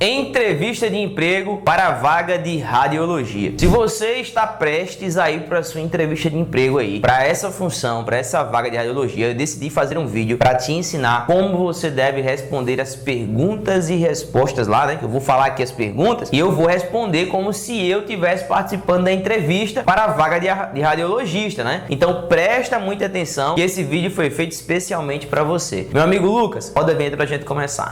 Entrevista de emprego para a vaga de radiologia. Se você está prestes a ir para sua entrevista de emprego aí, para essa função, para essa vaga de radiologia, eu decidi fazer um vídeo para te ensinar como você deve responder as perguntas e respostas lá, né? Eu vou falar aqui as perguntas e eu vou responder como se eu estivesse participando da entrevista para a vaga de radiologista, né? Então presta muita atenção que esse vídeo foi feito especialmente para você. Meu amigo Lucas, roda a vinheta pra gente começar.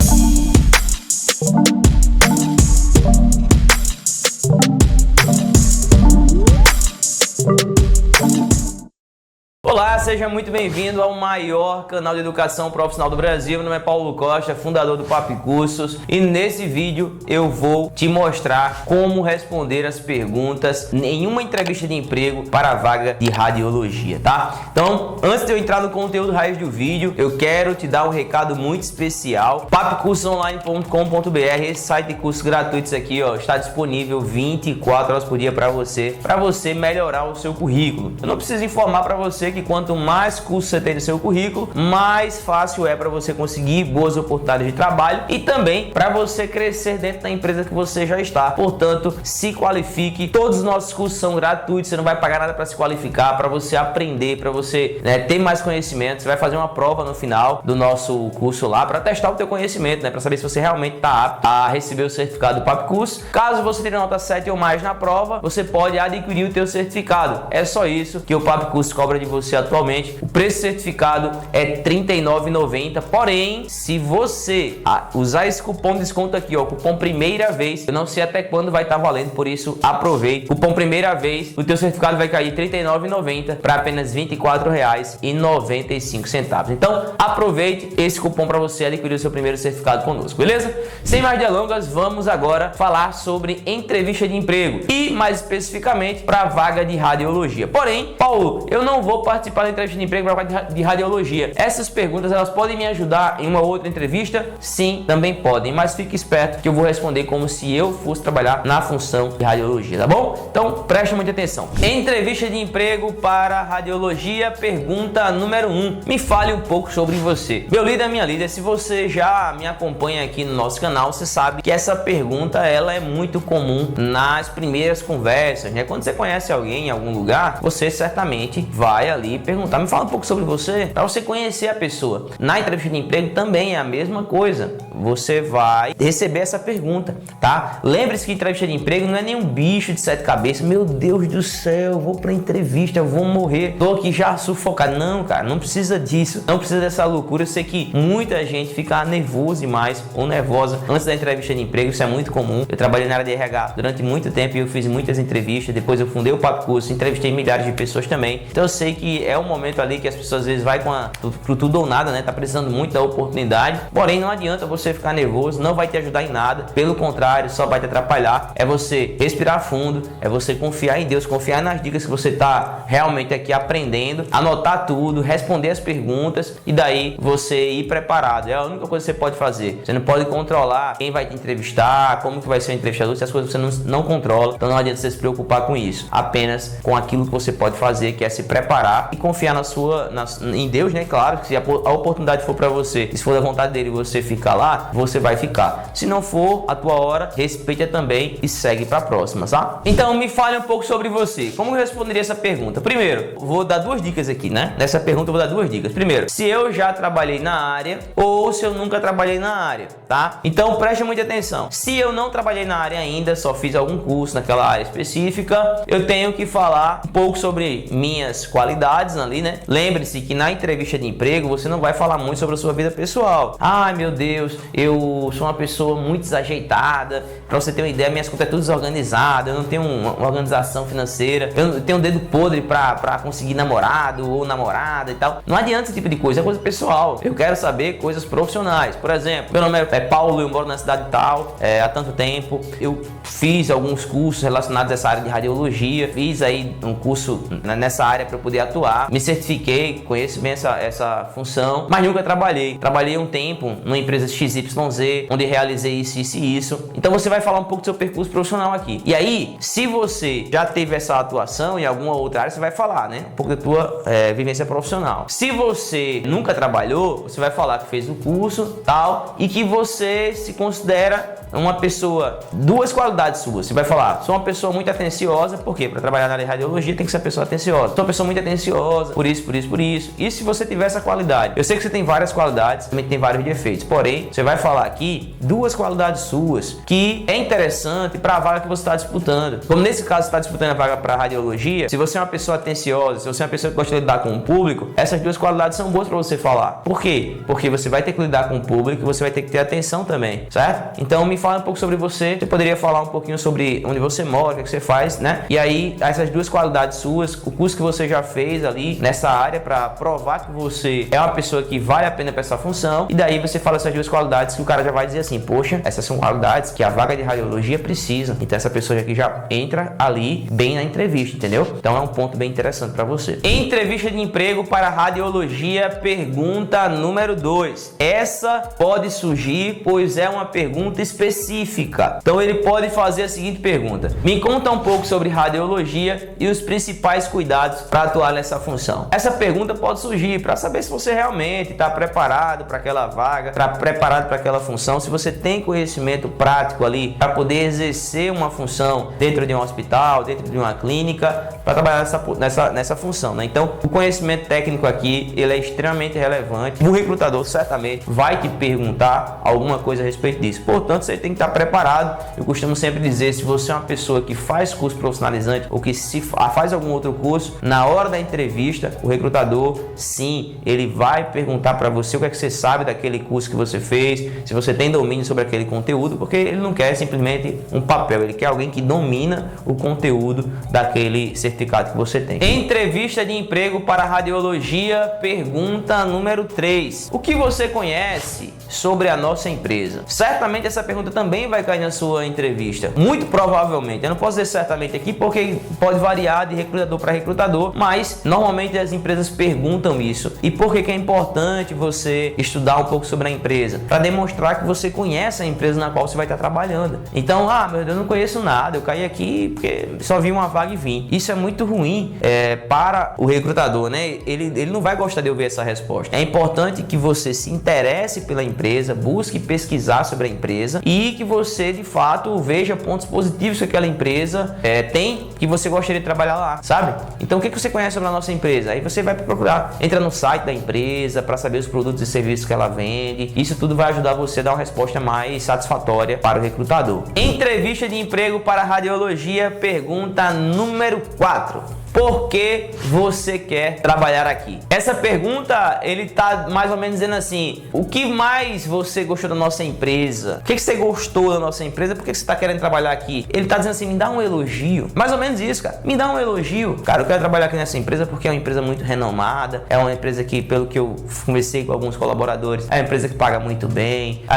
Olá, seja muito bem-vindo ao maior canal de educação profissional do Brasil. Meu nome é Paulo Costa, fundador do Papo Cursos, e nesse vídeo eu vou te mostrar como responder as perguntas em uma entrevista de emprego para a vaga de radiologia, tá? Então, antes de eu entrar no conteúdo raiz do vídeo, eu quero te dar um recado muito especial. papocursosonline.com.br, esse site de cursos gratuitos aqui, ó, está disponível 24 horas por dia para você melhorar o seu currículo. Eu não preciso informar para você que quanto mais cursos você tem no seu currículo, mais fácil é para você conseguir boas oportunidades de trabalho e também para você crescer dentro da empresa que você já está. Portanto, se qualifique. Todos os nossos cursos são gratuitos, você não vai pagar nada para se qualificar, para você aprender, para você ter mais conhecimento. Você vai fazer uma prova no final do nosso curso lá para testar o teu conhecimento, para saber se você realmente está apto a receber o certificado do Papo Curso. Caso você tenha nota 7 ou mais na prova, você pode adquirir o teu certificado. É só isso que o Papo Curso cobra de você atualmente. O preço do certificado é R$ 39,90. Porém, se você usar esse cupom de desconto aqui, ó, cupom primeira vez, eu não sei até quando vai estar valendo, por isso aproveite. Cupom primeira vez, o teu certificado vai cair R$ 39,90 para apenas R$ 24,95. Então, aproveite esse cupom para você adquirir o seu primeiro certificado conosco, beleza? Sem mais delongas, vamos agora falar sobre entrevista de emprego e mais especificamente para a vaga de radiologia. Porém, Paulo, eu não vou participar da entrevista de emprego para a vaga de radiologia. Essas perguntas, elas podem me ajudar em uma outra entrevista? Sim, também podem, mas fique esperto que eu vou responder como se eu fosse trabalhar na função de radiologia, tá bom? Então, preste muita atenção. Entrevista de emprego para radiologia, pergunta número 1. Me fale um pouco sobre você. Meu líder, minha líder, se você já me acompanha aqui no nosso canal, você sabe que essa pergunta, ela é muito comum nas primeiras conversas, né? Quando você conhece alguém em algum lugar, você certamente vai ali perguntar, me fala um pouco sobre você, para você conhecer a pessoa. Na entrevista de emprego também é a mesma coisa. Você vai receber essa pergunta, tá? Lembre-se que entrevista de emprego não é nenhum bicho de 7 cabeças. Meu Deus do céu, eu vou pra entrevista, eu vou morrer, tô aqui já sufocado. Não, cara, não precisa disso, não precisa dessa loucura. Eu sei que muita gente fica nervoso demais ou nervosa antes da entrevista de emprego, isso é muito comum. Eu trabalhei na área de RH durante muito tempo e eu fiz muitas entrevistas, depois eu fundei o Papo Curso, entrevistei milhares de pessoas também. Então eu sei que é um momento ali que as pessoas às vezes vai pro tudo ou nada, né? Tá precisando muito da oportunidade. Porém, não adianta você ficar nervoso, não vai te ajudar em nada. Pelo contrário, só vai te atrapalhar. É você respirar fundo, é você confiar em Deus, confiar nas dicas que você tá realmente aqui aprendendo, anotar tudo, responder as perguntas e daí você ir preparado. É a única coisa que você pode fazer. Você não pode controlar quem vai te entrevistar, como que vai ser o entrevistador, se as coisas você não controla. Então não adianta você se preocupar com isso. Apenas com aquilo que você pode fazer, que é se preparar e confiar em Deus, né? Claro que se a oportunidade for para você, se for da vontade dele você ficar lá, você vai ficar. Se não for a tua hora, respeita também e segue para a próxima, tá? Então me fale um pouco sobre você. Como eu responderia essa pergunta? Primeiro, vou dar duas dicas aqui, né? Nessa pergunta eu vou dar duas dicas. Primeiro, se eu já trabalhei na área ou se eu nunca trabalhei na área, tá? Então preste muita atenção. Se eu não trabalhei na área ainda, só fiz algum curso naquela área específica, eu tenho que falar um pouco sobre minhas qualidades ali, né? Lembre-se que na entrevista de emprego você não vai falar muito sobre a sua vida pessoal. Ai meu Deus, eu sou uma pessoa muito desajeitada. Pra você ter uma ideia, minhas contas é tudo desorganizada, eu não tenho uma organização financeira, eu tenho um dedo podre pra conseguir namorado ou namorada e tal. Não adianta esse tipo de coisa, é coisa pessoal. Eu quero saber coisas profissionais. Por exemplo, meu nome é Paulo, eu moro na cidade tal, há tanto tempo. Eu fiz alguns cursos relacionados a essa área de radiologia, fiz aí um curso nessa área para poder atuar, me certifiquei, conheço bem essa função, mas nunca trabalhei. Trabalhei um tempo numa empresa XY XYZ, onde realizei isso e isso. Então você vai falar um pouco do seu percurso profissional aqui. E aí, se você já teve essa atuação em alguma outra área, você vai falar, né? Um pouco da tua vivência profissional. Se você nunca trabalhou, você vai falar que fez o curso, tal, e que você se considera uma pessoa, duas qualidades suas. Você vai falar, sou uma pessoa muito atenciosa, por quê? Para trabalhar na área de radiologia tem que ser uma pessoa atenciosa. Sou uma pessoa muito atenciosa, por isso. E se você tiver essa qualidade? Eu sei que você tem várias qualidades, também tem vários defeitos, porém, você vai falar aqui duas qualidades suas que é interessante para a vaga que você está disputando. Como nesse caso você está disputando a vaga para radiologia, se você é uma pessoa atenciosa, se você é uma pessoa que gosta de lidar com o público, essas duas qualidades são boas para você falar. Por quê? Porque você vai ter que lidar com o público e você vai ter que ter atenção também, certo? Então me fala um pouco sobre você. Você poderia falar um pouquinho sobre onde você mora, o que você faz, né? E aí, essas duas qualidades suas, o curso que você já fez ali nessa área para provar que você é uma pessoa que vale a pena para essa função. E daí você fala essas duas qualidades que o cara já vai dizer assim, poxa, essas são qualidades que a vaga de radiologia precisa. Então essa pessoa aqui já entra ali bem na entrevista, entendeu? Então é um ponto bem interessante para você. Entrevista de emprego para radiologia, pergunta número 2. Essa pode surgir, pois é uma pergunta específica. Então ele pode fazer a seguinte pergunta: me conta um pouco sobre radiologia e os principais cuidados para atuar nessa função. Essa pergunta pode surgir para saber se você realmente está preparado para aquela vaga, está preparado para aquela função, se você tem conhecimento prático ali para poder exercer uma função dentro de um hospital, dentro de uma clínica, para trabalhar nessa função, né? Então, o conhecimento técnico aqui, ele é extremamente relevante. O recrutador certamente vai te perguntar alguma coisa a respeito disso. Portanto, você tem que estar preparado. Eu costumo sempre dizer, se você é uma pessoa que faz curso profissionalizante ou que faz algum outro curso, na hora da entrevista, o recrutador, sim, ele vai perguntar para você o que é que você sabe daquele curso que você fez, se você tem domínio sobre aquele conteúdo, porque ele não quer simplesmente um papel, ele quer alguém que domina o conteúdo daquele certificado que você tem. Entrevista de emprego para radiologia, pergunta número 3. O que você conhece sobre a nossa empresa? Certamente essa pergunta também vai cair na sua entrevista. Muito provavelmente. Eu não posso dizer certamente aqui porque pode variar de recrutador para recrutador, mas normalmente as empresas perguntam isso. E por que é importante você estudar um pouco sobre a empresa? Para demonstrar que você conhece a empresa na qual você vai estar trabalhando. Então, meu Deus, eu não conheço nada, eu caí aqui porque só vi uma vaga e vim. Isso é muito ruim para o recrutador, né? Ele não vai gostar de ouvir essa resposta. É importante que você se interesse pela empresa, busque pesquisar sobre a empresa e que você, de fato, veja pontos positivos que aquela empresa tem, que você gostaria de trabalhar lá, sabe? Então, o que você conhece sobre a nossa empresa? Aí você vai procurar, entra no site da empresa para saber os produtos e serviços que ela vende. Isso tudo vai ajudar você a dar uma resposta mais satisfatória para o recrutador. Entrevista de emprego para radiologia, pergunta número 4. Por que você quer trabalhar aqui? Essa pergunta, ele tá mais ou menos dizendo assim: o que mais você gostou da nossa empresa? O que você gostou da nossa empresa? Por que você tá querendo trabalhar aqui? Ele tá dizendo assim: me dá um elogio. Mais ou menos isso, cara. Me dá um elogio. Cara, eu quero trabalhar aqui nessa empresa porque é uma empresa muito renomada. É uma empresa que, pelo que eu conversei com alguns colaboradores, é uma empresa que paga muito bem. É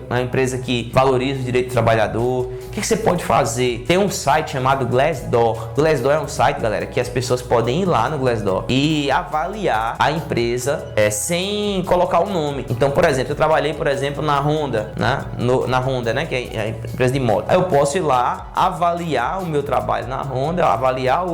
uma empresa que valoriza o direito do trabalhador. O que você pode fazer? Tem um site chamado Glassdoor. Glassdoor é um site, galera, que as pessoas podem ir lá no Glassdoor e avaliar a empresa sem colocar o nome. Então, por exemplo, eu trabalhei, na Honda, né? Na Honda, né? Que é a empresa de moto. Aí eu posso ir lá, avaliar o meu trabalho na Honda, avaliar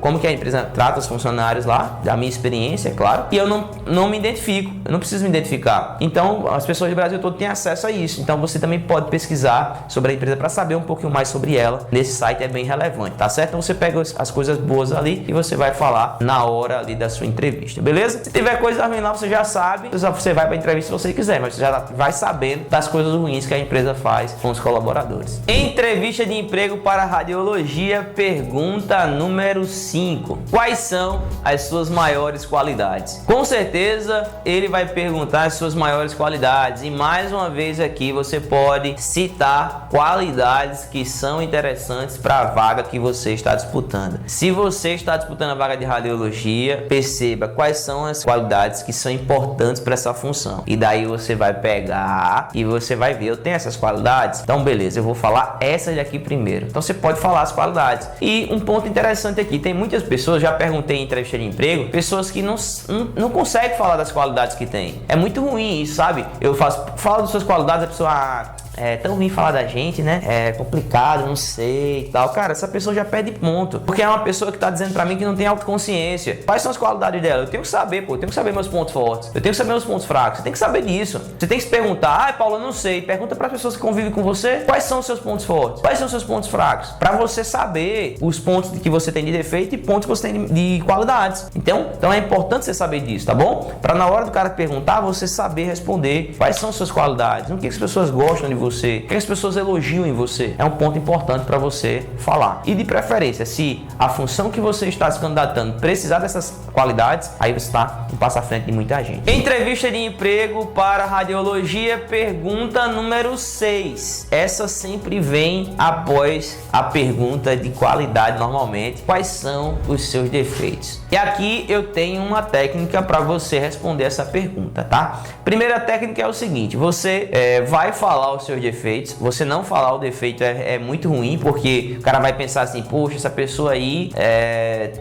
como que a empresa trata os funcionários lá, da minha experiência, é claro. E eu não me identifico, eu não preciso me identificar. Então, as pessoas do Brasil todo têm acesso a isso. Então, você também pode pesquisar sobre a empresa para saber um pouquinho mais sobre ela. Nesse site é bem relevante, tá certo? Então, você pega as coisas boas ali e você vai falar na hora ali da sua entrevista, beleza? Se tiver coisa ruim lá, você já sabe, você vai para a entrevista se você quiser, mas você já vai sabendo das coisas ruins que a empresa faz com os colaboradores. Entrevista de emprego para radiologia, pergunta número 5. Quais são as suas maiores qualidades? Com certeza ele vai perguntar as suas maiores qualidades e mais uma vez aqui você pode citar qualidades que são interessantes para a vaga que você está disputando. Se você está disputando a vaga de radiologia, perceba quais são as qualidades que são importantes para essa função. E daí você vai pegar e você vai ver, eu tenho essas qualidades? Então beleza, eu vou falar essas daqui primeiro. Então você pode falar as qualidades. E um ponto interessante aqui, tem muitas pessoas, já perguntei em entrevista de emprego, pessoas que não conseguem falar das qualidades que tem. É muito ruim isso, sabe? Eu falo das suas qualidades, a pessoa... é tão ruim falar da gente, né? É complicado, não sei e tal. Cara, essa pessoa já perde ponto. Porque é uma pessoa que tá dizendo pra mim que não tem autoconsciência. Quais são as qualidades dela? Eu tenho que saber, pô. Eu tenho que saber meus pontos fortes. Eu tenho que saber meus pontos fracos. Você tem que saber disso. Você tem que se perguntar, Paulo, eu não sei. Pergunta para pessoas que convivem com você. Quais são os seus pontos fortes? Quais são os seus pontos fracos? Pra você saber os pontos que você tem de defeito e pontos que você tem de qualidades. Então é importante você saber disso, tá bom? Pra na hora do cara perguntar, você saber responder quais são as suas qualidades. O que as pessoas gostam de você. O que as pessoas elogiam em você é um ponto importante para você falar. E de preferência, se a função que você está se candidatando precisar dessas qualidades, aí você está um passo à frente de muita gente. Entrevista de emprego para radiologia, pergunta número 6. Essa sempre vem após a pergunta de qualidade normalmente. Quais são os seus defeitos? E aqui eu tenho uma técnica para você responder essa pergunta, tá? Primeira técnica é o seguinte, você vai falar os seus defeitos. Você não falar o defeito é muito ruim, porque o cara vai pensar assim, poxa, essa pessoa aí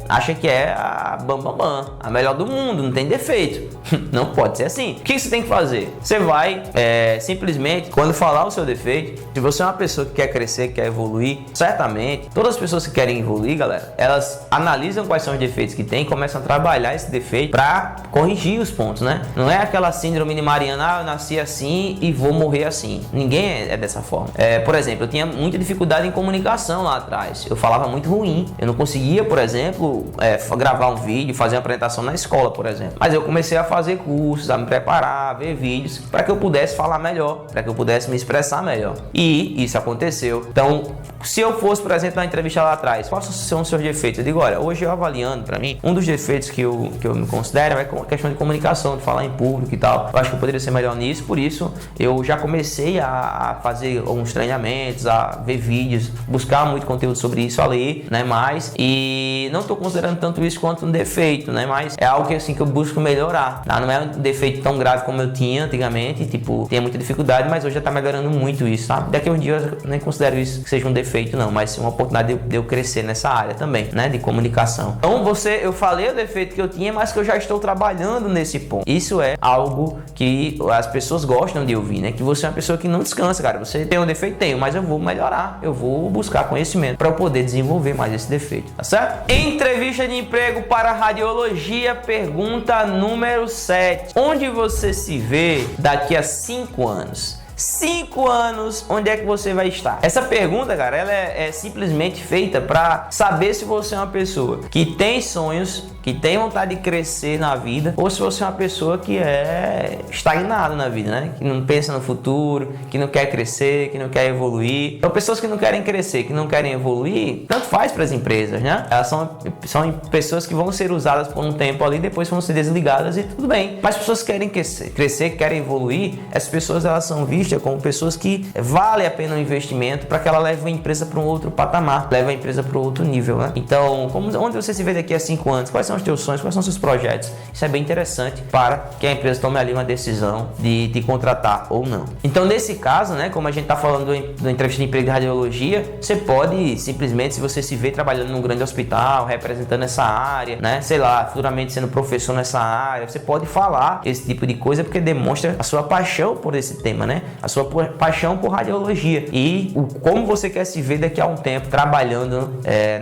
acha que é a bambambam, a melhor do mundo, não tem defeito. Não pode ser assim. O que você tem que fazer? Você vai simplesmente, quando falar o seu defeito, se você é uma pessoa que quer crescer, que quer evoluir, certamente, todas as pessoas que querem evoluir, galera, elas analisam quais são os defeitos que tem e começam a trabalhar esse defeito para corrigir os pontos, né? Não é aquela síndrome de Mariana, eu nasci assim e vou morrer assim. Ninguém é dessa forma. Por exemplo, eu tinha muita dificuldade em comunicação lá atrás. Eu falava muito ruim. Eu não conseguia, por exemplo, gravar um vídeo, fazer uma apresentação na escola, por exemplo. Mas eu comecei a fazer cursos, a me preparar, a ver vídeos, para que eu pudesse falar melhor, para que eu pudesse me expressar melhor. E isso aconteceu. Então, se eu fosse, por exemplo, na entrevista lá atrás, quais são os seus defeitos? Eu digo, olha, hoje eu avaliando, para mim, um dos defeitos que eu me considero é a questão de comunicação, de falar em público e tal. Eu acho que eu poderia ser melhor nisso, por isso eu já comecei a fazer alguns treinamentos, a ver vídeos, buscar muito conteúdo sobre isso, a ler, né, mais, e não estou considerando tanto isso quanto um defeito, né, mas é algo que, assim, que eu busco melhorar, tá? Não é um defeito tão grave como eu tinha antigamente, tipo, tinha muita dificuldade, mas hoje já está melhorando muito isso, sabe? Daqui a um dia eu nem considero isso que seja um defeito não, mas uma oportunidade de eu crescer nessa área também, né, de comunicação. Então eu falei o defeito que eu tinha, mas que eu já estou trabalhando nesse ponto. Isso é algo que as pessoas gostam de ouvir, né, que você é uma pessoa que não descansa, cara. Você tem um defeito? Tenho, mas eu vou melhorar, eu vou buscar conhecimento para eu poder desenvolver mais esse defeito, tá certo? Entrevista de emprego para radiologia, pergunta número 7. Onde você se vê daqui a 5 anos? 5 anos, onde é que você vai estar? Essa pergunta, cara, ela é simplesmente feita para saber se você é uma pessoa que tem sonhos, que tem vontade de crescer na vida, ou se você é uma pessoa que é estagnada na vida, né? Que não pensa no futuro, que não quer crescer, que não quer evoluir. Então, pessoas que não querem crescer, que não querem evoluir, tanto faz para as empresas, né? Elas são pessoas que vão ser usadas por um tempo ali, depois vão ser desligadas e tudo bem. Mas pessoas que querem crescer, que querem evoluir, essas pessoas, elas são vistas como pessoas que vale a pena o investimento para que ela leve a empresa para um outro patamar, leve a empresa para outro nível, né? Então, onde você se vê daqui a 5 anos? Quais são os teus sonhos? Quais são os seus projetos? Isso é bem interessante para que a empresa tome ali uma decisão de te contratar ou não. Então, nesse caso, né, como a gente está falando do entrevista de emprego de radiologia, você pode simplesmente, se você se vê trabalhando num grande hospital, representando essa área, né, sei lá, futuramente sendo professor nessa área, você pode falar esse tipo de coisa porque demonstra a sua paixão por esse tema, né? A sua paixão por radiologia e como você quer se ver daqui a um tempo trabalhando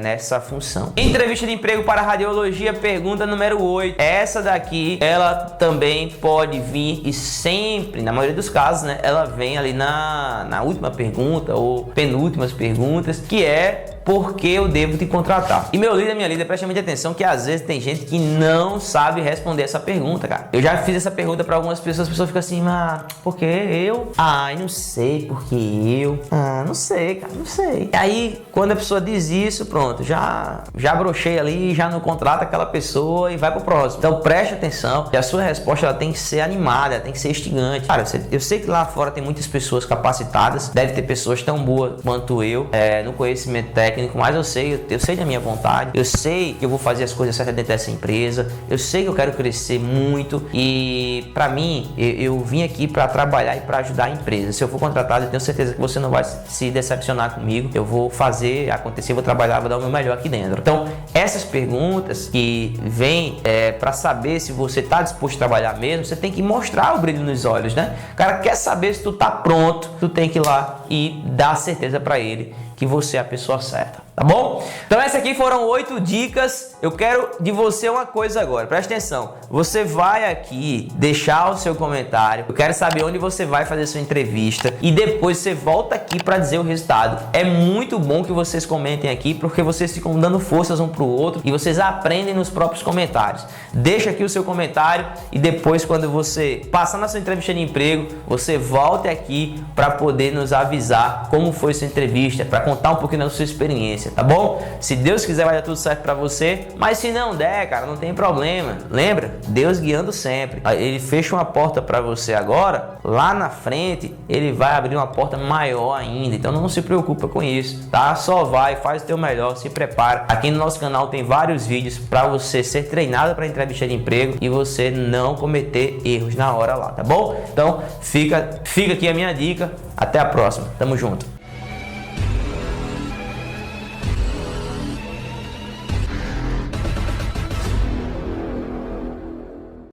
nessa função. Entrevista de emprego para radiologia, pergunta número 8. Essa daqui, ela também pode vir e sempre, na maioria dos casos, né, ela vem ali na última pergunta ou penúltimas perguntas, que é: por que eu devo te contratar? E meu líder, minha líder, preste muita atenção que às vezes tem gente que não sabe responder essa pergunta, cara. Eu já fiz essa pergunta para algumas pessoas, as pessoas ficam assim, mas por que eu? Ai, não sei, porque eu? Não sei, cara, não sei. E aí, quando a pessoa diz isso, pronto, já brochei ali, já não contrata aquela pessoa e vai pro próximo. Então preste atenção que a sua resposta, ela tem que ser animada, ela tem que ser instigante. Cara, eu sei que lá fora tem muitas pessoas capacitadas, deve ter pessoas tão boas quanto eu, no conhecimento técnico, técnico, mas eu sei da minha vontade, eu sei que eu vou fazer as coisas certas dentro dessa empresa, eu sei que eu quero crescer muito e para mim, eu vim aqui para trabalhar e para ajudar a empresa. Se eu for contratado, eu tenho certeza que você não vai se decepcionar comigo, eu vou fazer acontecer, vou trabalhar, vou dar o meu melhor aqui dentro. Então, essas perguntas que vêm para saber se você está disposto a trabalhar mesmo, você tem que mostrar o brilho nos olhos, né? O cara quer saber se tu tá pronto, tu tem que ir lá e dar certeza para ele que você é a pessoa certa, tá bom? Então essas aqui foram 8 dicas. Eu quero de você uma coisa agora, presta atenção. Você vai aqui deixar o seu comentário, eu quero saber onde você vai fazer sua entrevista e depois você volta aqui para dizer o resultado. É muito bom que vocês comentem aqui, porque vocês ficam dando forças um pro outro e vocês aprendem nos próprios comentários. Deixa aqui o seu comentário e depois, quando você passar na sua entrevista de emprego, você volte aqui para poder nos avisar como foi sua entrevista, para contar um pouquinho da sua experiência, tá bom? Se Deus quiser, vai dar tudo certo para você, mas se não der, cara, não tem problema. Lembra? Deus guiando sempre. Ele fecha uma porta para você agora, lá na frente, ele vai abrir uma porta maior ainda. Então não se preocupa com isso, tá? Só vai, faz o teu melhor, se prepara. Aqui no nosso canal tem vários vídeos para você ser treinado para entrevista de emprego e você não cometer erros na hora lá, tá bom? Então fica aqui a minha dica. Até a próxima. Tamo junto.